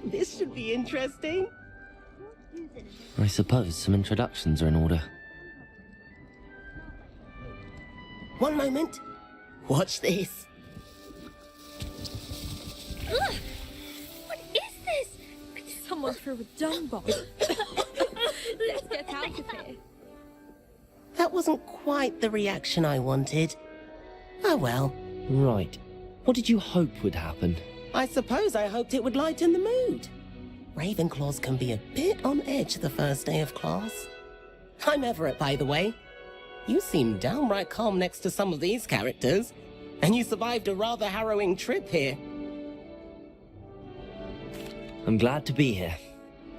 This should be interesting. I suppose some introductions are in order. One moment. Watch this. Ugh! What is this? Someone threw a dung bomb. Let's get out of here. That wasn't quite the reaction I wanted. Oh well. Right. What did you hope would happen? I suppose I hoped it would lighten the mood. Ravenclaws can be a bit on edge the first day of class. I'm Everett, by the way. You seem downright calm next to some of these characters, and you survived a rather harrowing trip here. I'm glad to be here.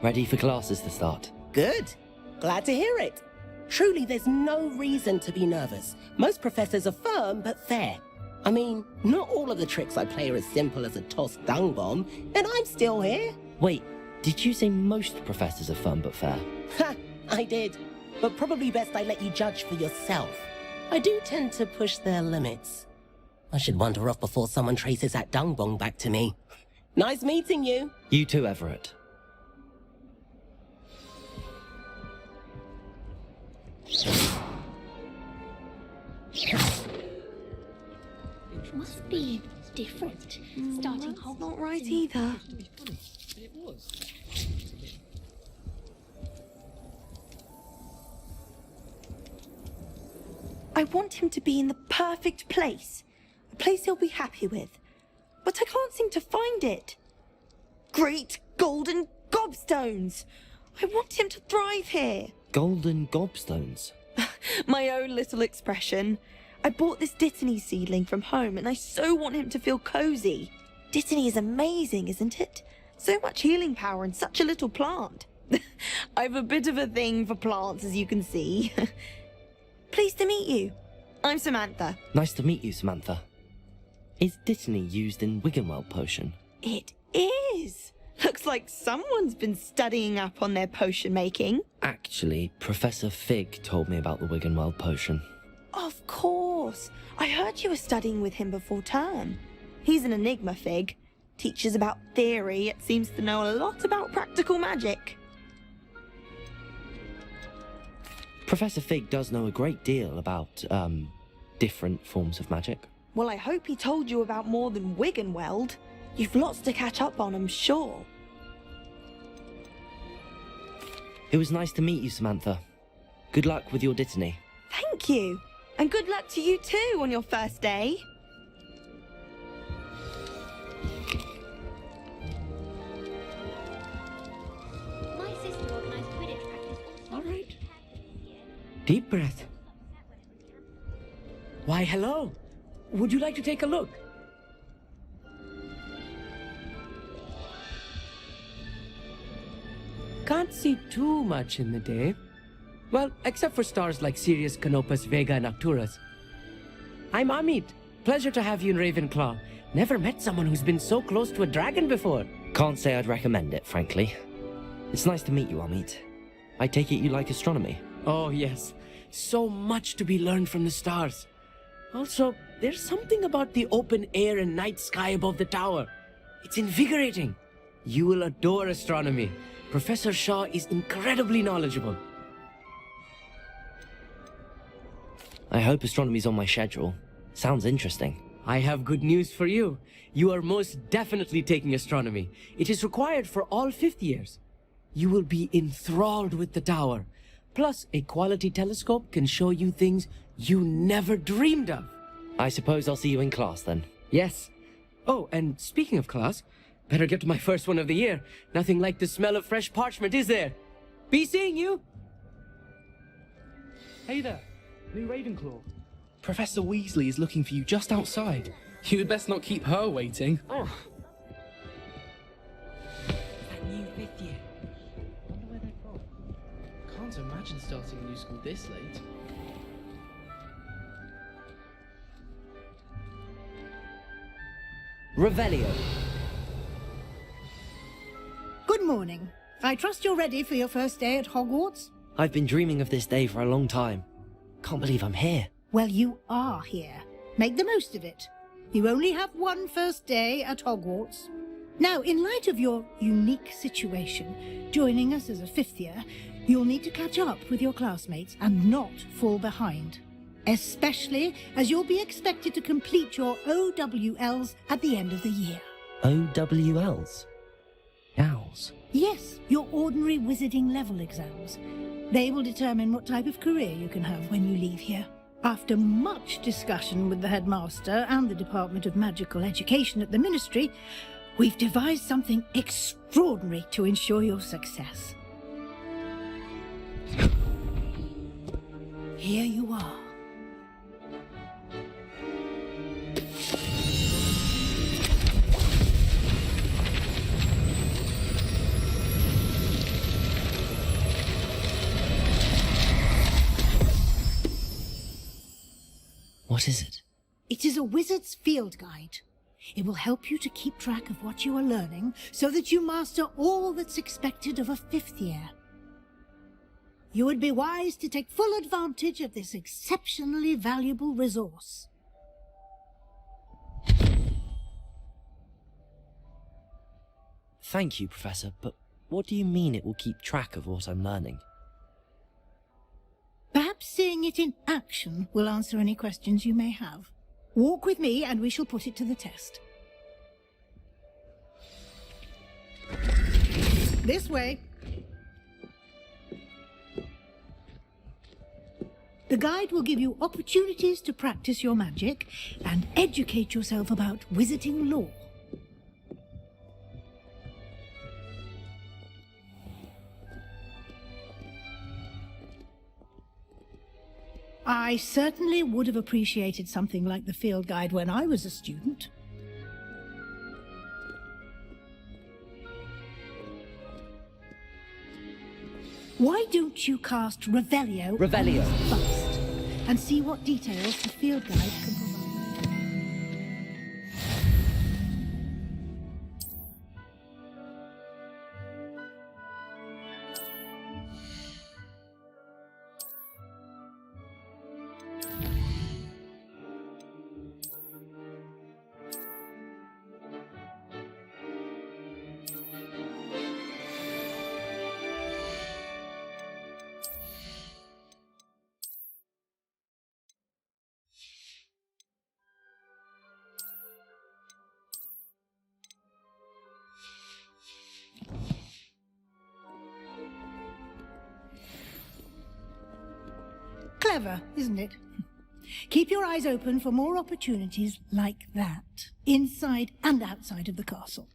Ready for classes to start. Good. Glad to hear it. Truly, there's no reason to be nervous. Most professors are firm but fair. I mean, not all of the tricks I play are as simple as a tossed dung bomb, and I'm still here. Wait, did you say most professors are fun but fair? Ha! I did. But probably best I let you judge for yourself. I do tend to push their limits. I should wander off before someone traces that dung bomb back to me. Nice meeting you. You too, Everett. Must be different. Starting That's not right either. It was. I want him to be in the perfect place. A place he'll be happy with. But I can't seem to find it. Great golden gobstones! I want him to thrive here. Golden gobstones. My own little expression. I bought this Dittany seedling from home and I so want him to feel cozy. Dittany is amazing, isn't it? So much healing power in such a little plant. I've a bit of a thing for plants, as you can see. Pleased to meet you. I'm Samantha. Nice to meet you, Samantha. Is Dittany used in Wiggenweld potion? It is. Looks like someone's been studying up on their potion making. Actually, Professor Fig told me about the Wiggenweld potion. Of course. I heard you were studying with him before term. He's an enigma, Fig. Teaches about theory, yet seems to know a lot about practical magic. Professor Fig does know a great deal about, different forms of magic. Well, I hope he told you about more than Wiggenweld. You've lots to catch up on, I'm sure. It was nice to meet you, Samantha. Good luck with your Dittany. Thank you. And good luck to you too on your first day. My sister organised Quidditch practice. All right. Deep breath. Why, hello. Would you like to take a look? Can't see too much in the day. Well, except for stars like Sirius, Canopus, Vega, and Arcturus. I'm Amit. Pleasure to have you in Ravenclaw. Never met someone who's been so close to a dragon before. Can't say I'd recommend it, frankly. It's nice to meet you, Amit. I take it you like astronomy? Oh, yes. So much to be learned from the stars. Also, there's something about the open air and night sky above the tower. It's invigorating. You will adore astronomy. Professor Shaw is incredibly knowledgeable. I hope astronomy's on my schedule. Sounds interesting. I have good news for you. You are most definitely taking astronomy. It is required for all fifth years. You will be enthralled with the tower. Plus, a quality telescope can show you things you never dreamed of. I suppose I'll see you in class then. Yes. Oh, and speaking of class, better get to my first one of the year. Nothing like the smell of fresh parchment, is there? Be seeing you! Hey there, new Ravenclaw. Professor Weasley is looking for you just outside. You'd best not keep her waiting. That new fifth year. Wonder where they're from. Can't imagine starting a new school this late. Revelio. Good morning. I trust you're ready for your first day at Hogwarts? I've been dreaming of this day for a long time. Can't believe I'm here. Well, you are here. Make the most of it. You only have one first day at Hogwarts. Now, in light of your unique situation, joining us as a fifth year, you'll need to catch up with your classmates and not fall behind. Especially as you'll be expected to complete your OWLs at the end of the year. OWLs? Owls? Yes, your ordinary wizarding level exams. They will determine what type of career you can have when you leave here. After much discussion with the headmaster and the Department of Magical Education at the Ministry, we've devised something extraordinary to ensure your success. Here you are. What is it? It is a wizard's field guide. It will help you to keep track of what you are learning so that you master all that's expected of a fifth year. You would be wise to take full advantage of this exceptionally valuable resource. Thank you, Professor, but what do you mean it will keep track of what I'm learning? Perhaps seeing it in action will answer any questions you may have. Walk with me and we shall put it to the test. This way. The guide will give you opportunities to practice your magic and educate yourself about wizarding lore. I certainly would have appreciated something like the field guide when I was a student. Why don't you cast Revelio? Revelio. First, and see what details the field guide can provide. Clever, isn't it? Keep your eyes open for more opportunities like that, inside and outside of the castle.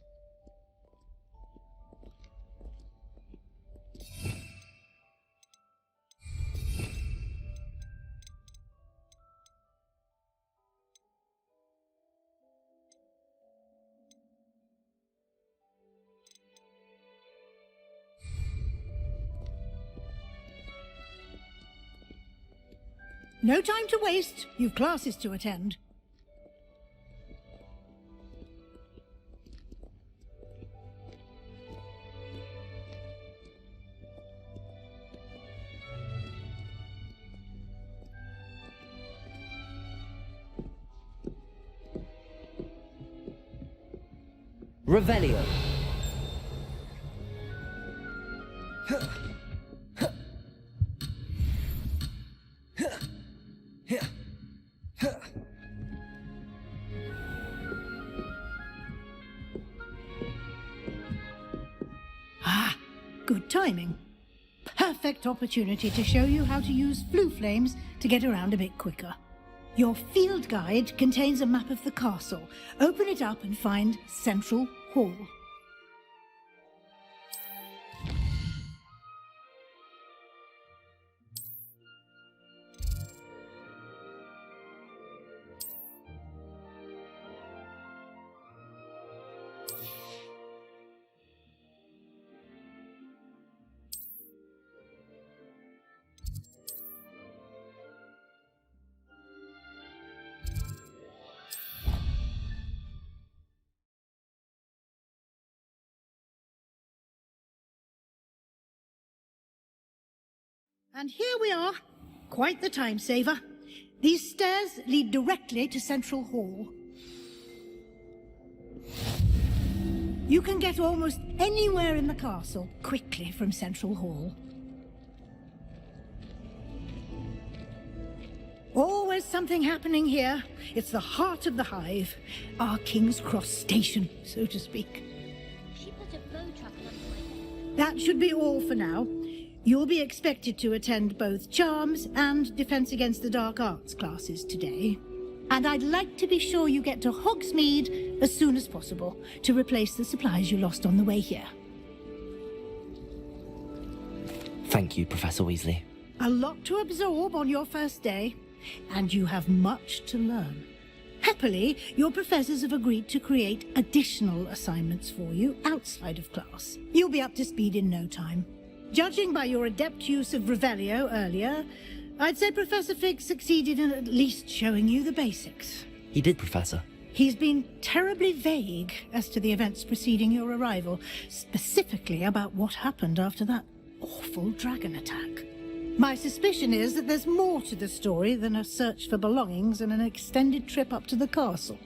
No time to waste. You've classes to attend. Revelio. Good timing. Perfect opportunity to show you how to use flue flames to get around a bit quicker. Your field guide contains a map of the castle. Open it up and find Central Hall. And here we are. Quite the time saver. These stairs lead directly to Central Hall. You can get almost anywhere in the castle quickly from Central Hall. Always something happening here. It's the heart of the hive. Our King's Cross station, so to speak. She put a bow trap on the way. That should be all for now. You'll be expected to attend both Charms and Defense Against the Dark Arts classes today. And I'd like to be sure you get to Hogsmeade as soon as possible to replace the supplies you lost on the way here. Thank you, Professor Weasley. A lot to absorb on your first day, and you have much to learn. Happily, your professors have agreed to create additional assignments for you outside of class. You'll be up to speed in no time. Judging by your adept use of Revelio earlier, I'd say Professor Fig succeeded in at least showing you the basics. He did, Professor. He's been terribly vague as to the events preceding your arrival, specifically about what happened after that awful dragon attack. My suspicion is that there's more to the story than a search for belongings and an extended trip up to the castle.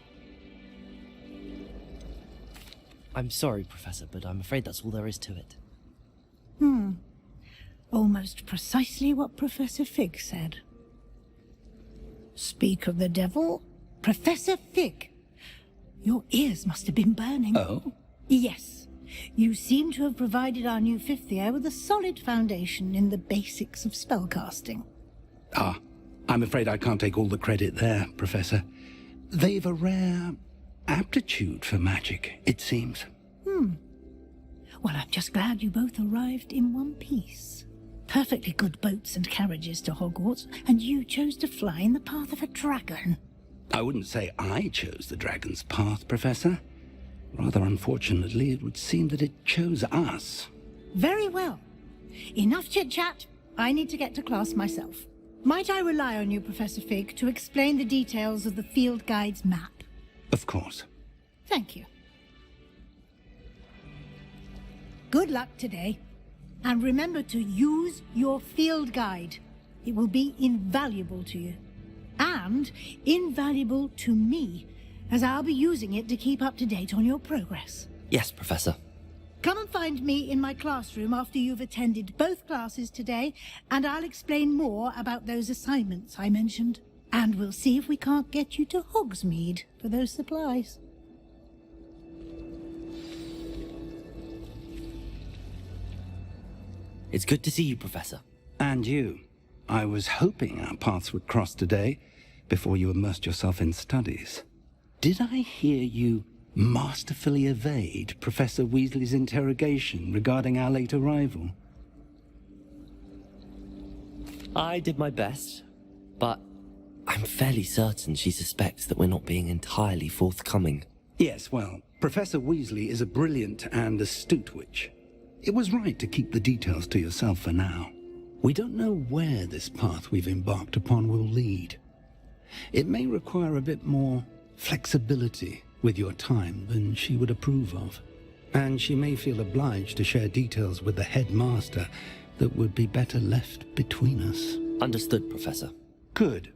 I'm sorry, Professor, but I'm afraid that's all there is to it. Almost precisely what Professor Fig said. Speak of the devil, Professor Fig. Your ears must have been burning. Oh? Yes. You seem to have provided our new fifth year with a solid foundation in the basics of spellcasting. Ah, I'm afraid I can't take all the credit there, Professor. They've a rare aptitude for magic, it seems. Well, I'm just glad you both arrived in one piece. Perfectly good boats and carriages to Hogwarts, and you chose to fly in the path of a dragon. I wouldn't say I chose the dragon's path, Professor. Rather unfortunately, it would seem that it chose us. Very well. Enough chit-chat. I need to get to class myself. Might I rely on you, Professor Fig, to explain the details of the field guide's map? Of course. Thank you. Good luck today. And remember to use your field guide. It will be invaluable to you. And invaluable to me, as I'll be using it to keep up to date on your progress. Yes, Professor. Come and find me in my classroom after you've attended both classes today, and I'll explain more about those assignments I mentioned. And we'll see if we can't get you to Hogsmeade for those supplies. It's good to see you, Professor. And you. I was hoping our paths would cross today, before you immersed yourself in studies. Did I hear you masterfully evade Professor Weasley's interrogation regarding our late arrival? I did my best, but I'm fairly certain she suspects that we're not being entirely forthcoming. Yes, well, Professor Weasley is a brilliant and astute witch. It was right to keep the details to yourself for now. We don't know where this path we've embarked upon will lead. It may require a bit more flexibility with your time than she would approve of. And she may feel obliged to share details with the headmaster that would be better left between us. Understood, Professor. Good.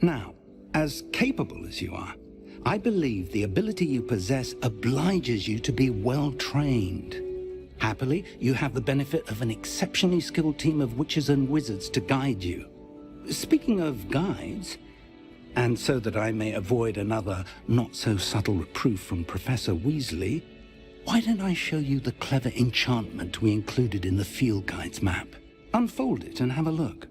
Now, as capable as you are, I believe the ability you possess obliges you to be well trained. Happily, you have the benefit of an exceptionally skilled team of witches and wizards to guide you. Speaking of guides, and so that I may avoid another not-so-subtle reproof from Professor Weasley, why don't I show you the clever enchantment we included in the field guide's map? Unfold it and have a look.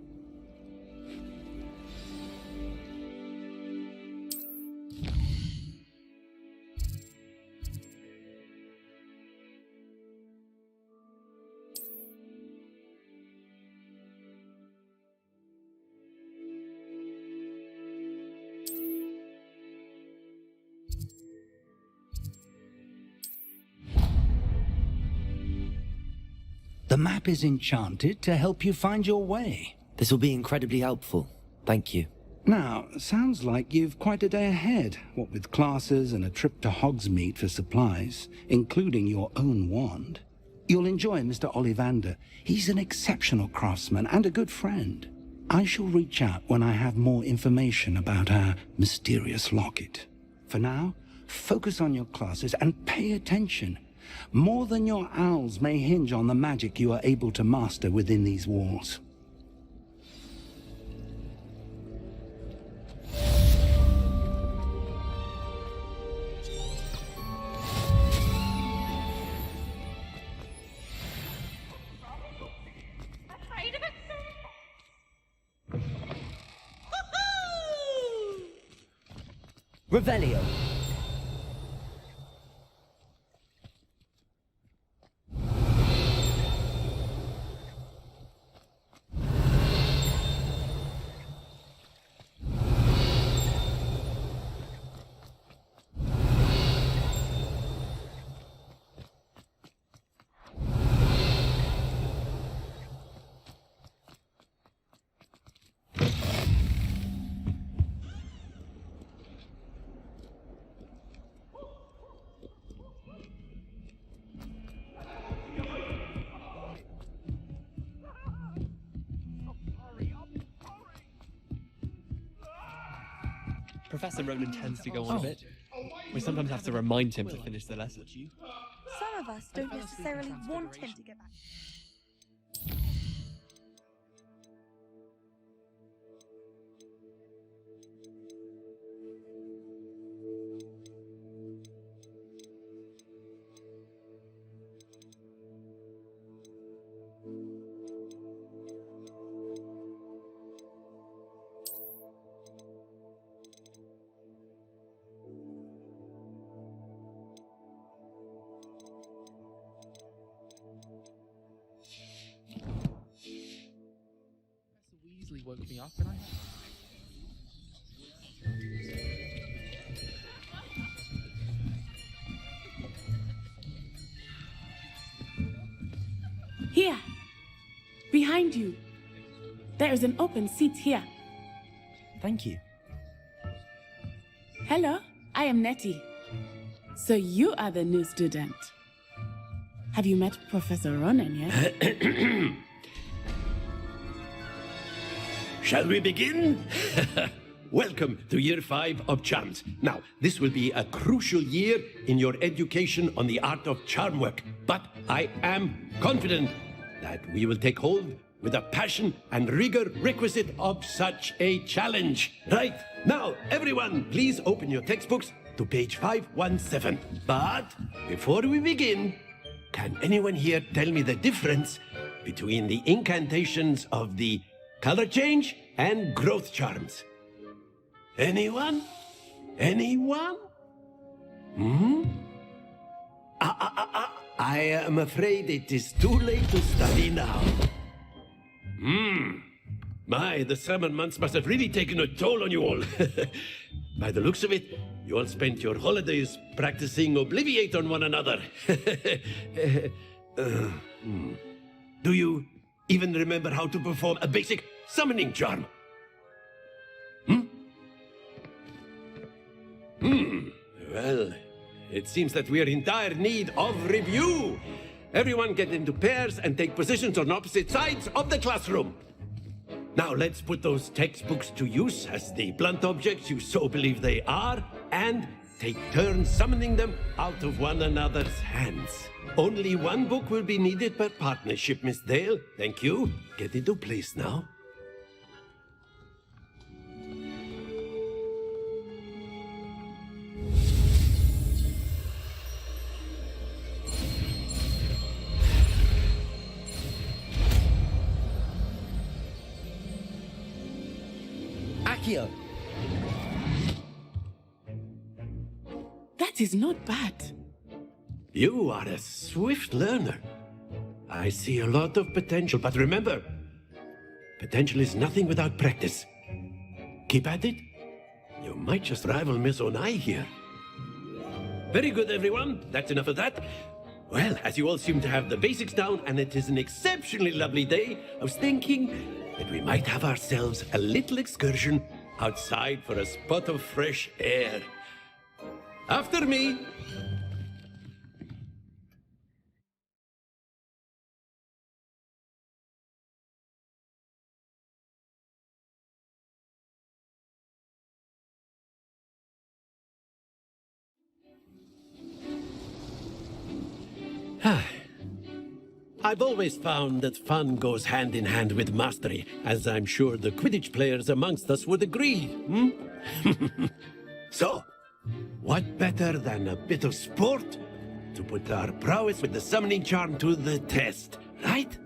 The map is enchanted to help you find your way. This will be incredibly helpful. Thank you. Now, sounds like you've quite a day ahead, what with classes and a trip to Hogsmeade for supplies, including your own wand. You'll enjoy Mr. Ollivander. He's an exceptional craftsman and a good friend. I shall reach out when I have more information about our mysterious locket. For now, focus on your classes and pay attention. More than your owls may hinge on the magic you are able to master within these walls. Revelio. Professor Roland tends to go on a bit. We sometimes have to remind him to finish the lesson. Some of us don't necessarily want him to get back. Weasley woke me up and I... Here, behind you. There is an open seat here. Thank you. Hello, I am Nettie. So you are the new student. Have you met Professor Ronan yet? Shall we begin? Welcome to Year 5 of Charms. Now, this will be a crucial year in your education on the art of charm work, but I am confident that we will take hold with the passion and rigor requisite of such a challenge. Right, now, everyone, please open your textbooks to page 517. But before we begin, can anyone here tell me the difference between the incantations of the color change and growth charms? Anyone? Anyone? I am afraid it is too late to study now. My, the summer months must have really taken a toll on you all. By the looks of it, you all spent your holidays practicing Obliviate on one another. Do you even remember how to perform a basic summoning charm? Well, it seems that we are in dire need of review. Everyone get into pairs and take positions on opposite sides of the classroom. Now let's put those textbooks to use as the blunt objects you so believe they are, and take turns summoning them out of one another's hands. Only one book will be needed per partnership, Miss Dale. Thank you. Get into place now. Accio. That is not bad. You are a swift learner. I see a lot of potential, but remember, potential is nothing without practice. Keep at it. You might just rival Miss Onai here. Very good, everyone. That's enough of that. Well, as you all seem to have the basics down, and it is an exceptionally lovely day, I was thinking that we might have ourselves a little excursion outside for a spot of fresh air. After me. I've always found that fun goes hand in hand with mastery, as I'm sure the Quidditch players amongst us would agree, hmm? So, what better than a bit of sport to put our prowess with the summoning charm to the test, right?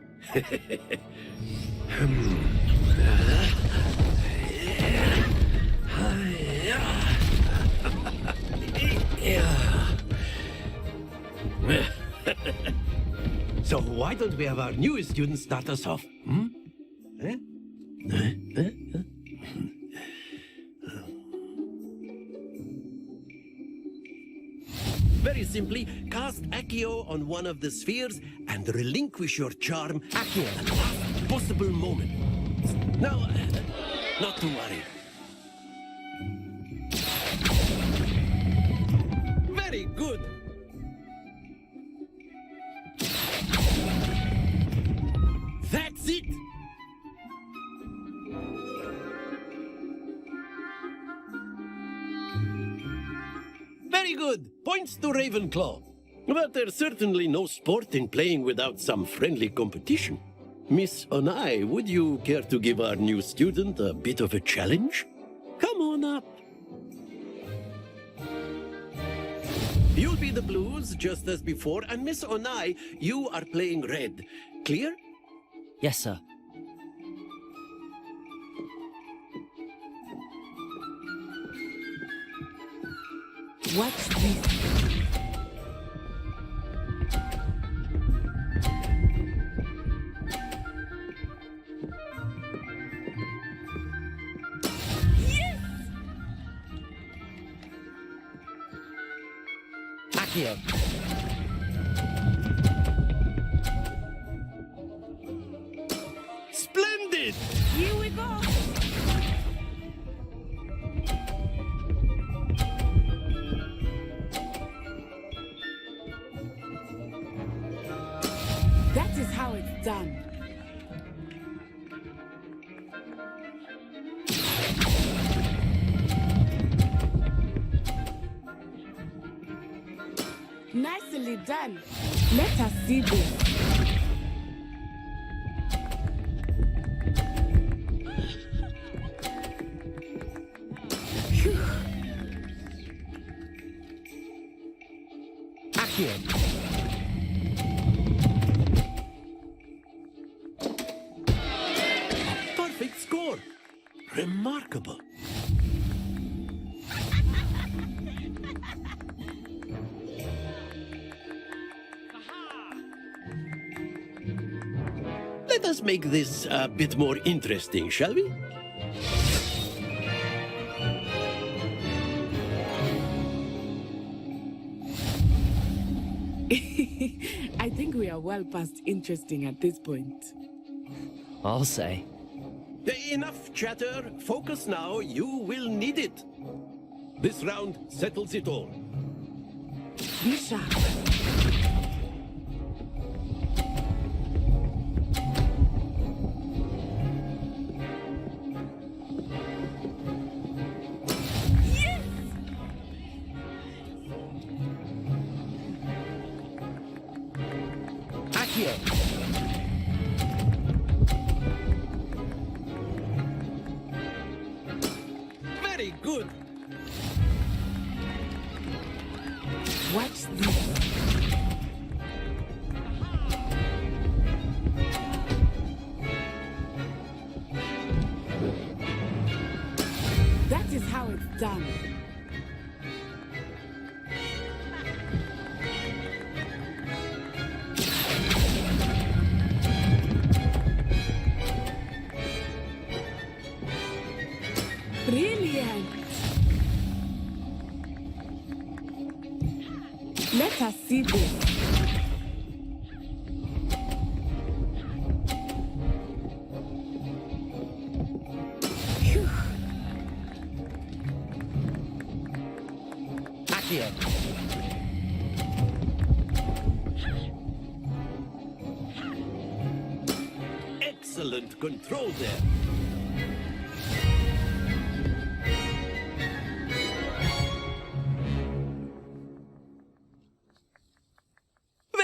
So why don't we have our newest student start us off? Hmm? Very simply, cast Accio on one of the spheres and relinquish your charm Accio at the last possible moment. Now, not to worry. Very good. That's it! Very good. Points to Ravenclaw. But there's certainly no sport in playing without some friendly competition. Miss Onai, would you care to give our new student a bit of a challenge? Come on up. You'll be the blues, just as before, and Miss Onai, you are playing red. Clear? Yes, sir. What's this? Accio. Splendid! Here we go! That is how it's done. Nicely done. Let us see this. Accio. Perfect score. Remarkable. Let us make this a bit more interesting, shall we? I think we are well past interesting at this point. I'll say. Enough chatter. Focus now. You will need it. This round settles it all. Be sharp. Accio. Very good. Watch this. That is how it's done. Brilliant. Let us see this. Phew. Accio. Excellent control there.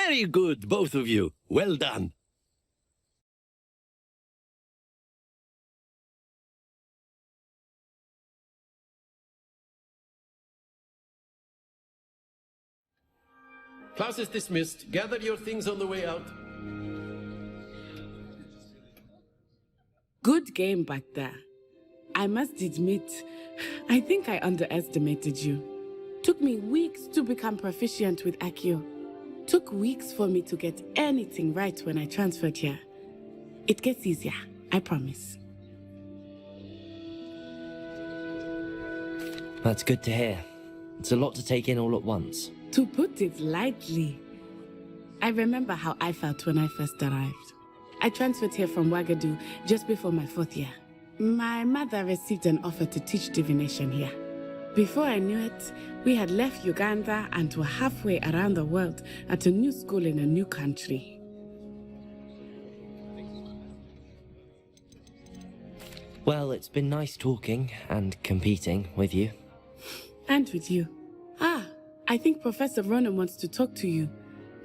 Very good, both of you. Well done. Class is dismissed. Gather your things on the way out. Good game back there. I must admit, I think I underestimated you. Took me weeks to become proficient with Accio. Took weeks for me to get anything right when I transferred here. It gets easier, I promise. That's good to hear. It's a lot to take in all at once. To put it lightly, I remember how I felt when I first arrived. I transferred here from Ouagadougou just before my 4th year. My mother received an offer to teach divination here. Before I knew it, we had left Uganda and were halfway around the world at a new school in a new country. Well, it's been nice talking and competing with you. And with you. I think Professor Ronan wants to talk to you.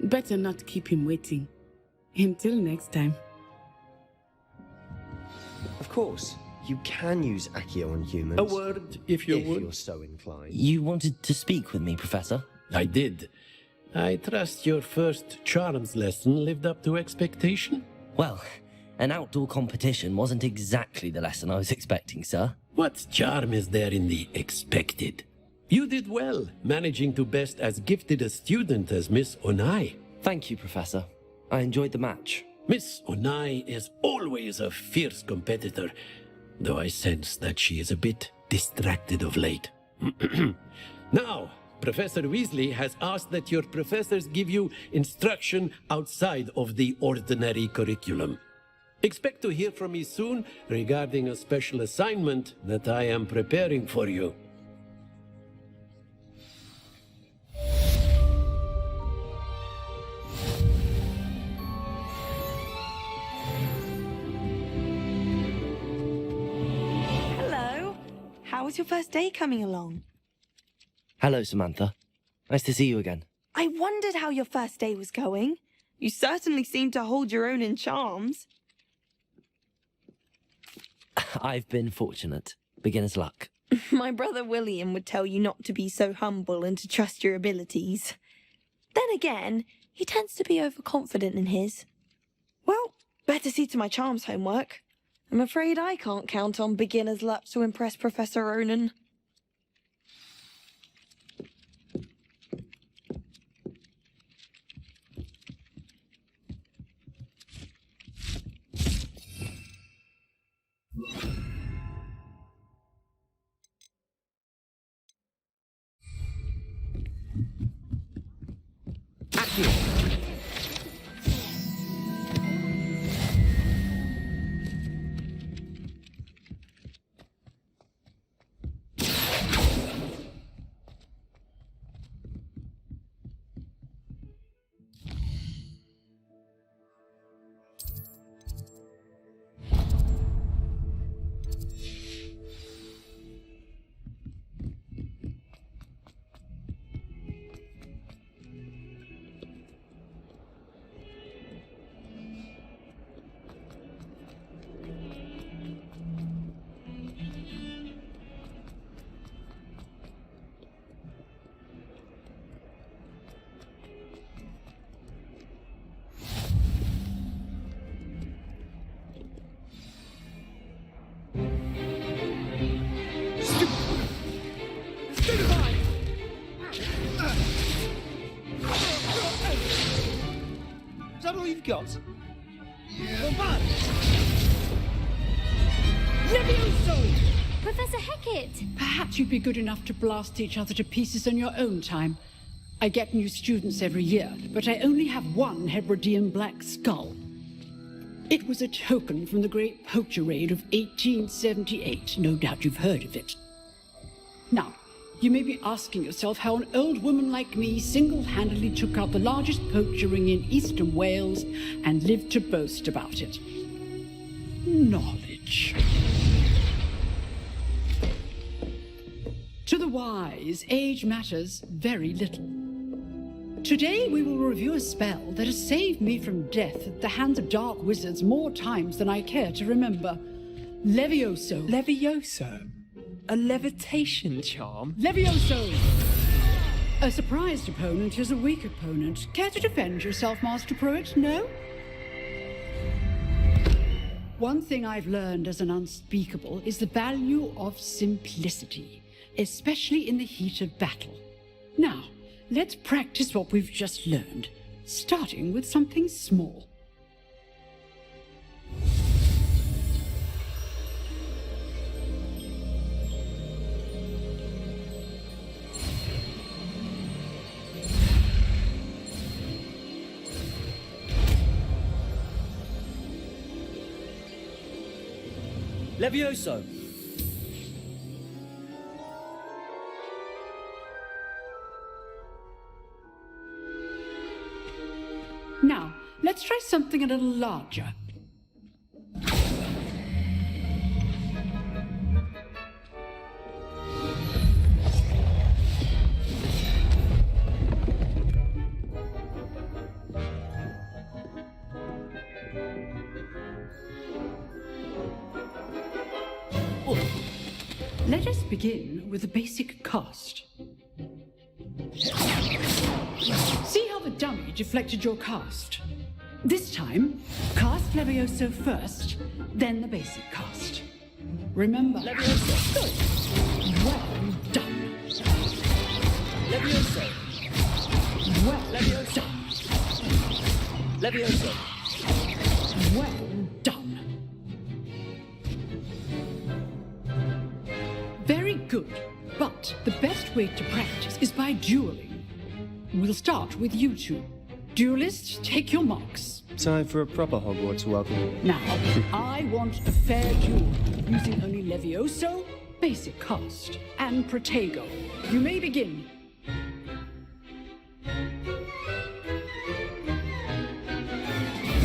Better not keep him waiting. Until next time. Of course, you can use Accio on humans. A word, if you would. If you're so inclined. You wanted to speak with me, Professor? I did. I trust your first charms lesson lived up to expectation? Well, an outdoor competition wasn't exactly the lesson I was expecting, sir. What charm is there in the expected? You did well, managing to best as gifted a student as Miss Onai. Thank you, Professor. I enjoyed the match. Miss Onai is always a fierce competitor, though I sense that she is a bit distracted of late. Now, Professor Weasley has asked that your professors give you instruction outside of the ordinary curriculum. Expect to hear from me soon regarding a special assignment that I am preparing for you. How was your first day coming along? Hello, Samantha. Nice to see you again. I wondered how your first day was going. You certainly seem to hold your own in charms. I've been fortunate. Beginner's luck. My brother William would tell you not to be so humble and to trust your abilities. Then again, he tends to be overconfident in his. Well, better see to my charms homework. I'm afraid I can't count on beginner's luck to impress Professor Ronan. Is that all you've got? Levioso! Professor Hecat! Perhaps you'd be good enough to blast each other to pieces in your own time. I get new students every year, but I only have one Hebridean black skull. It was a token from the Great Poacher Raid of 1878. No doubt you've heard of it. Now, you may be asking yourself how an old woman like me single-handedly took out the largest poacher ring in eastern Wales and lived to boast about it. Knowledge. To the wise, age matters very little. Today we will review a spell that has saved me from death at the hands of dark wizards more times than I care to remember. Levioso. Levioso? A levitation charm? Levioso! A surprised opponent is a weak opponent. Care to defend yourself, Master Pruitt? No? One thing I've learned as an unspeakable is the value of simplicity, especially in the heat of battle. Now, let's practice what we've just learned, starting with something small. Levioso! Now, let's try something a little larger. Let us begin with a basic cast. See how the dummy deflected your cast? This time, cast Levioso first, then the basic cast. Remember... Levioso! Good. Well done. Levioso! Well Levioso! done. Levioso! Well done. Very good, but the best way to practice is by dueling. We'll start with you two. Duelists, take your marks. Time for a proper Hogwarts welcome. Now, I want a fair duel, using only Levioso, basic cast, and Protego. You may begin.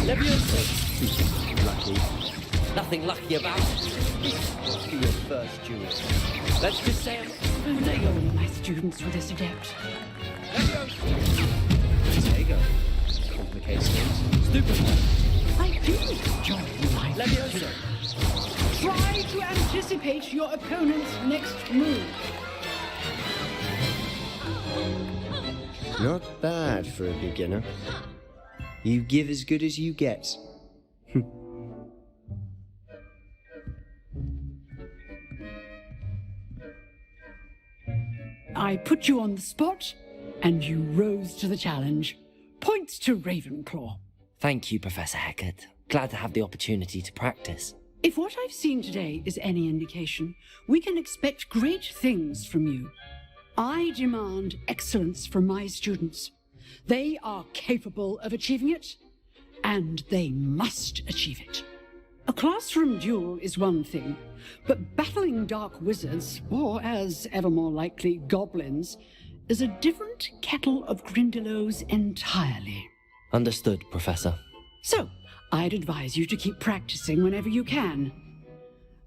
Levioso! Lucky. Nothing lucky about it. This will be your first duel. Let's just say Protego and my students were this adept. Protego. Complicates things. Stupid. I do enjoy my Levioso! Try to anticipate your opponent's next move. Not bad for a beginner. You give as good as you get. I put you on the spot, and you rose to the challenge. Points to Ravenclaw. Thank you, Professor Hecat. Glad to have the opportunity to practice. If what I've seen today is any indication, we can expect great things from you. I demand excellence from my students. They are capable of achieving it, and they must achieve it. A classroom duel is one thing, but battling dark wizards, or as ever more likely, goblins, is a different kettle of Grindylows entirely. Understood, Professor. So, I'd advise you to keep practicing whenever you can.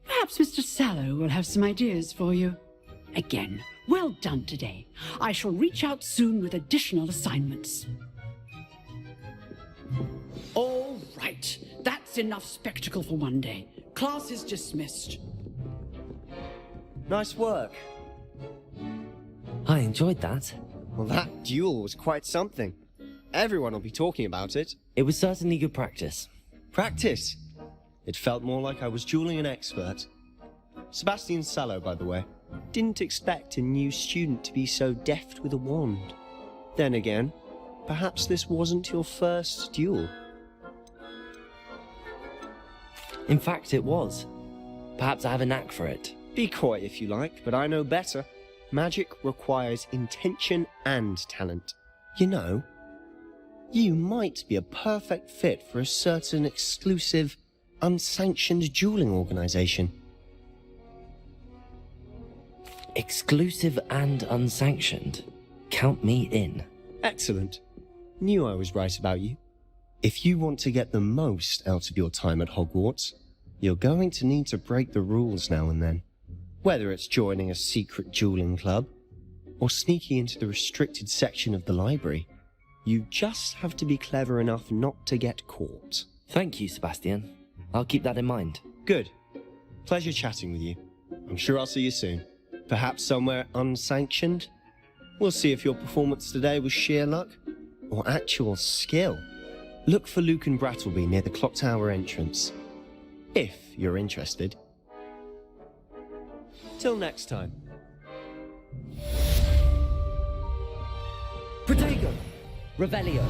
Perhaps Mr. Sallow will have some ideas for you. Again, well done today. I shall reach out soon with additional assignments. All right, that's enough spectacle for one day. Class is dismissed. Nice work. I enjoyed that. Well, that duel was quite something. Everyone will be talking about it. It was certainly good practice. Practice? It felt more like I was dueling an expert. Sebastian Sallow, by the way. Didn't expect a new student to be so deft with a wand. Then again, perhaps this wasn't your first duel. In fact, it was. Perhaps I have a knack for it. Be coy if you like, but I know better. Magic requires intention and talent. You know, you might be a perfect fit for a certain exclusive, unsanctioned dueling organization. Exclusive and unsanctioned. Count me in. Excellent. Knew I was right about you. If you want to get the most out of your time at Hogwarts, you're going to need to break the rules now and then. Whether it's joining a secret dueling club, or sneaking into the restricted section of the library. You just have to be clever enough not to get caught. Thank you, Sebastian. I'll keep that in mind. Good. Pleasure chatting with you. I'm sure I'll see you soon. Perhaps somewhere unsanctioned? We'll see if your performance today was sheer luck or actual skill. Look for Luke and Brattleby near the clock tower entrance, if you're interested. Till next time. Protego! Revelio!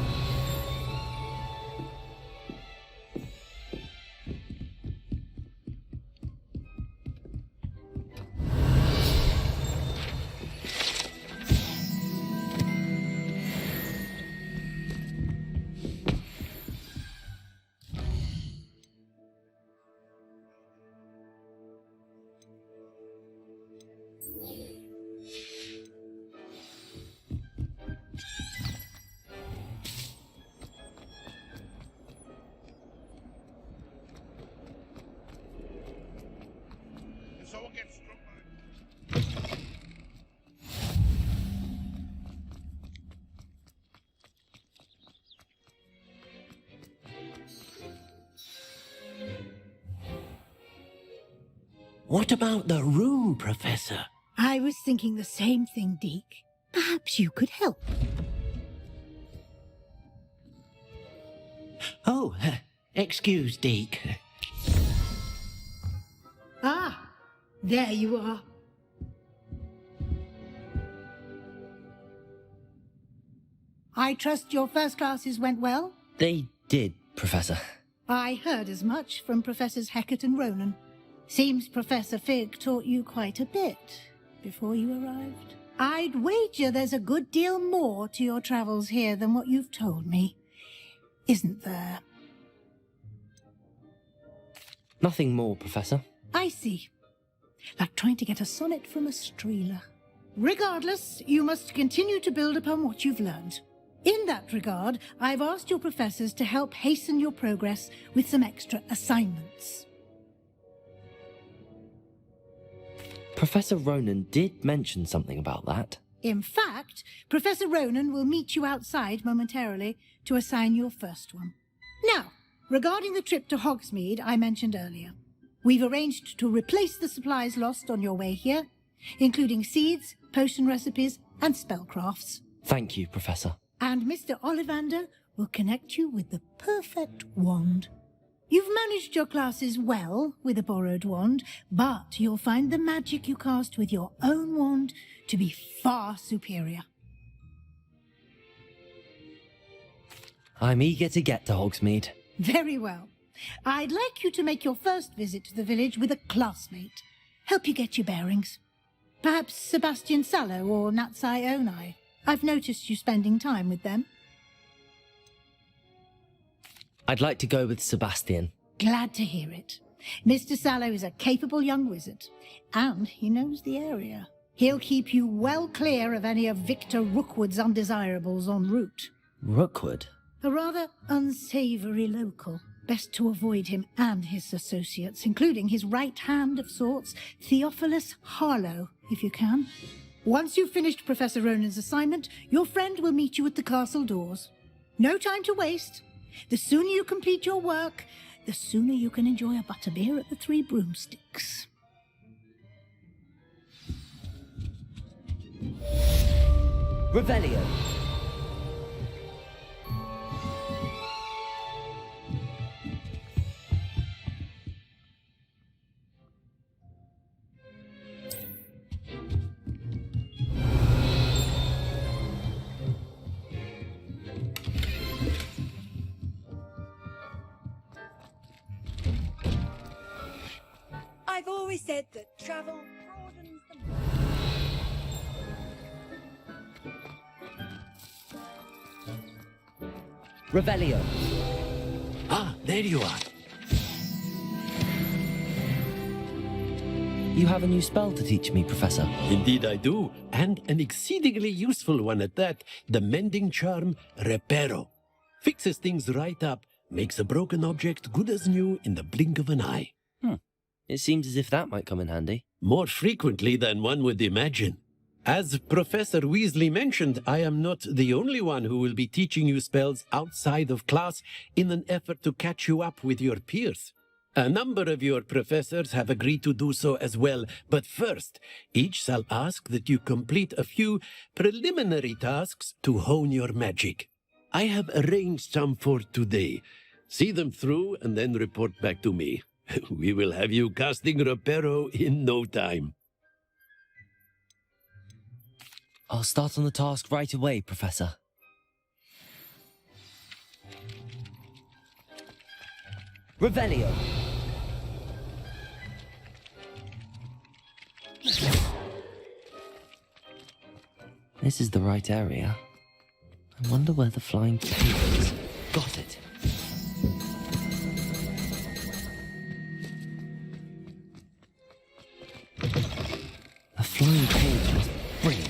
What about the room, Professor? I was thinking the same thing, Deke. Perhaps you could help. Oh, excuse, Deke. Ah, there you are. I trust your first classes went well? They did, Professor. I heard as much from Professors Hecat and Ronan. Seems Professor Fig taught you quite a bit before you arrived. I'd wager there's a good deal more to your travels here than what you've told me. Isn't there? Nothing more, Professor. I see. Like trying to get a sonnet from a streeler. Regardless, you must continue to build upon what you've learned. In that regard, I've asked your professors to help hasten your progress with some extra assignments. Professor Ronan did mention something about that. In fact, Professor Ronan will meet you outside momentarily to assign your first one. Now, regarding the trip to Hogsmeade I mentioned earlier, we've arranged to replace the supplies lost on your way here, including seeds, potion recipes, and spellcrafts. Thank you, Professor. And Mr. Ollivander will connect you with the perfect wand. You've managed your classes well with a borrowed wand, but you'll find the magic you cast with your own wand to be far superior. I'm eager to get to Hogsmeade. Very well. I'd like you to make your first visit to the village with a classmate. Help you get your bearings. Perhaps Sebastian Sallow or Natsai Onai. I've noticed you spending time with them. I'd like to go with Sebastian. Glad to hear it. Mr. Sallow is a capable young wizard, and he knows the area. He'll keep you well clear of any of Victor Rookwood's undesirables en route. Rookwood? A rather unsavoury local. Best to avoid him and his associates, including his right hand of sorts, Theophilus Harlow, if you can. Once you've finished Professor Ronan's assignment, your friend will meet you at the castle doors. No time to waste. The sooner you complete your work, the sooner you can enjoy a butterbeer at the Three Broomsticks. Revelio. I've always said that travel broadens the mind. Revelio. Ah, there you are. You have a new spell to teach me, Professor. Indeed I do, and an exceedingly useful one at that. The mending charm, Reparo. Fixes things right up, makes a broken object good as new in the blink of an eye. It seems as if that might come in handy. More frequently than one would imagine. As Professor Weasley mentioned, I am not the only one who will be teaching you spells outside of class in an effort to catch you up with your peers. A number of your professors have agreed to do so as well, but first, each shall ask that you complete a few preliminary tasks to hone your magic. I have arranged some for today. See them through and then report back to me. We will have you casting Reparo in no time. I'll start on the task right away, Professor. Revelio. This is the right area. I wonder where the flying page is. Got it. The flying page was brilliant.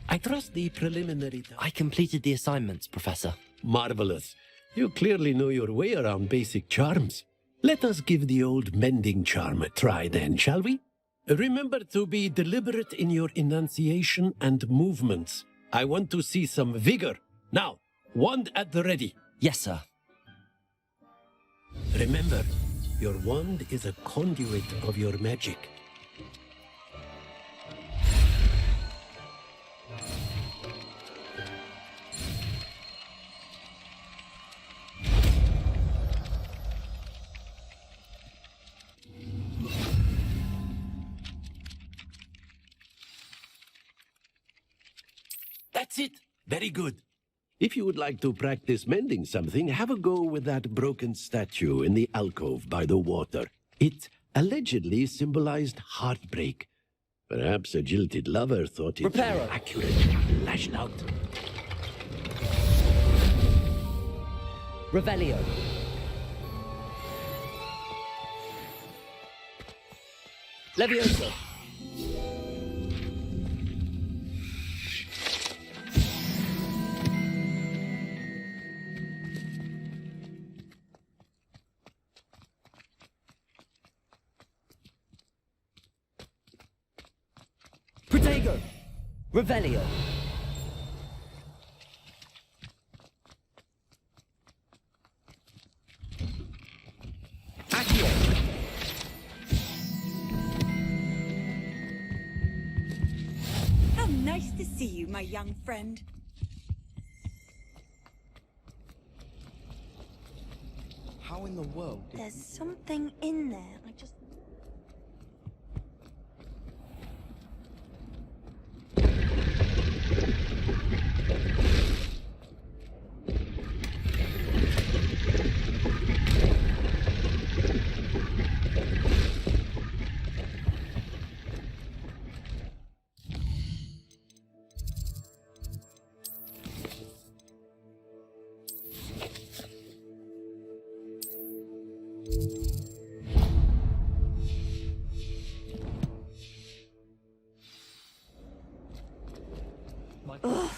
I trust the preliminary... I completed the assignments, Professor. Marvelous. You clearly know your way around basic charms. Let us give the old mending charm a try then, shall we? Remember to be deliberate in your enunciation and movements. I want to see some vigor. Now, wand at the ready. Yes, sir. Remember, your wand is a conduit of your magic. That's it. Very good. If you would like to practice mending something, have a go with that broken statue in the alcove by the water. It allegedly symbolized heartbreak. Perhaps a jilted lover thought it Reparo. accurate, lashed out. Revelio. Leviosa. Protego. Revelio. Accio. How nice to see you, my young friend. How in the world? There's something in there. I just... Ugh,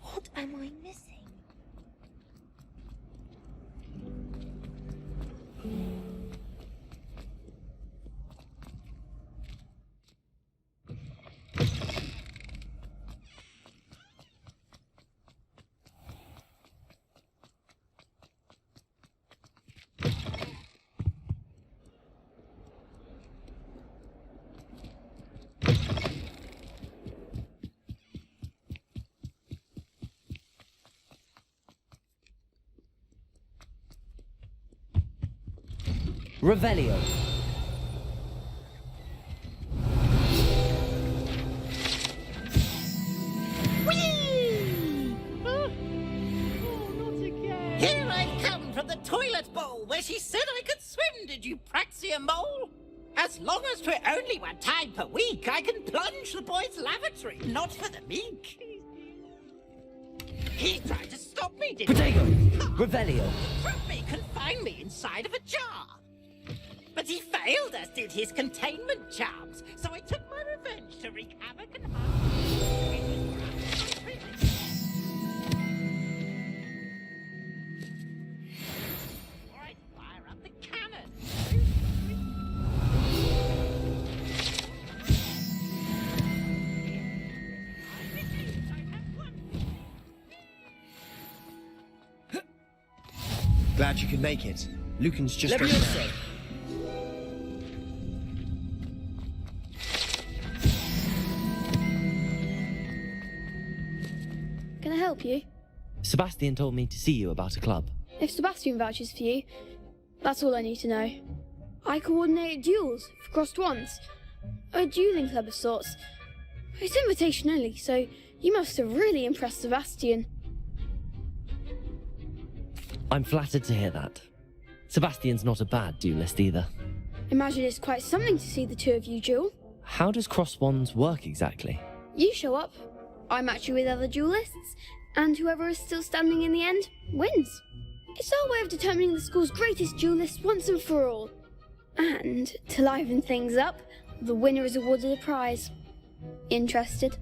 what am I missing? Revelio. Whee! Here I come from the toilet bowl where she said I could swim, did you praxia mole? As long as 'twere only 1 time per week, I can plunge the boy's lavatory, not for the meek. He tried to stop me, didn't he? Protego. Revelio. Trap me, confine me inside of a jar. But he failed, as did his containment charms, so I took my revenge to wreak havoc and harm. Glad you could make it. Lucan's just going Levioso! Can I help you? Sebastian told me to see you about a club. If Sebastian vouches for you, that's all I need to know. I coordinate duels for crossed wands. A dueling club of sorts. It's invitation only, so you must have really impressed Sebastian. I'm flattered to hear that. Sebastian's not a bad duelist either. Imagine it's quite something to see the two of you duel. How does cross wands work exactly? You show up, I match you with other duelists, and whoever is still standing in the end wins. It's our way of determining the school's greatest duelist once and for all. And to liven things up, the winner is awarded a prize. Interested?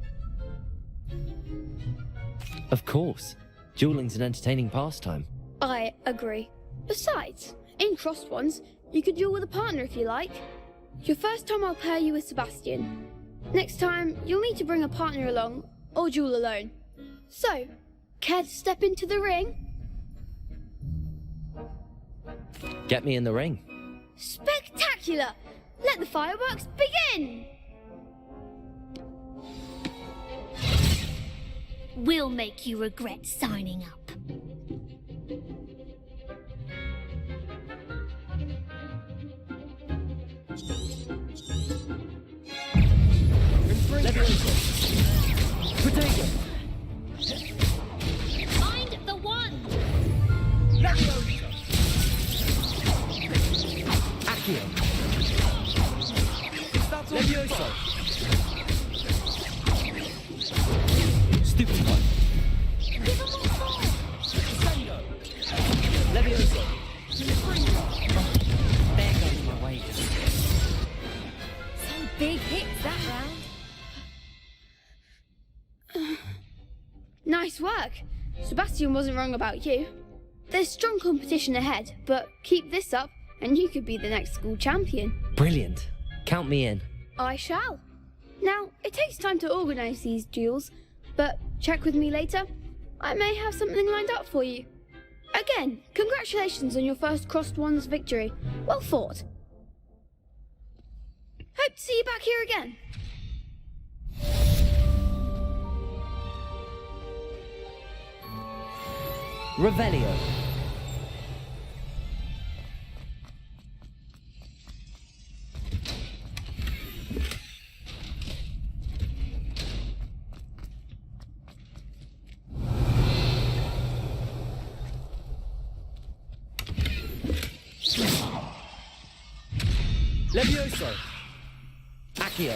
Of course. Dueling's an entertaining pastime. I agree. Besides, in crossed ones, you could duel with a partner if you like. Your first time I'll pair you with Sebastian. Next time, you'll need to bring a partner along, or duel alone. So, care to step into the ring? Get me in the ring. Spectacular! Let the fireworks begin! We'll make you regret signing up. Potato! Find the one! Leviosa! Accio! Leviosa! Stupid one! Give him more force! Sango! Leviosa! There goes my wages. Some big hits that round. Nice work. Sebastian wasn't wrong about you. There's strong competition ahead, but keep this up and you could be the next school champion. Brilliant. Count me in. I shall. Now, it takes time to organise these duels, but check with me later. I may have something lined up for you. Again, congratulations on your first crossed wands victory. Well fought. Hope to see you back here again. Revelio. Levioso! Accio!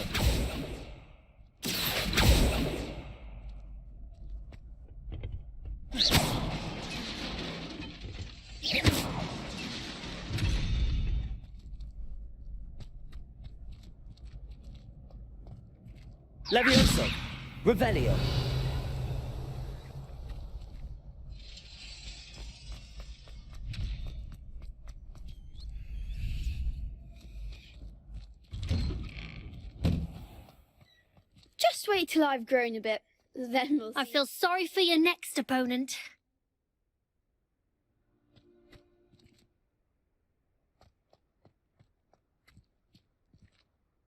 Levioso. Revelio. Just wait till I've grown a bit, then we'll see. I feel sorry for your next opponent.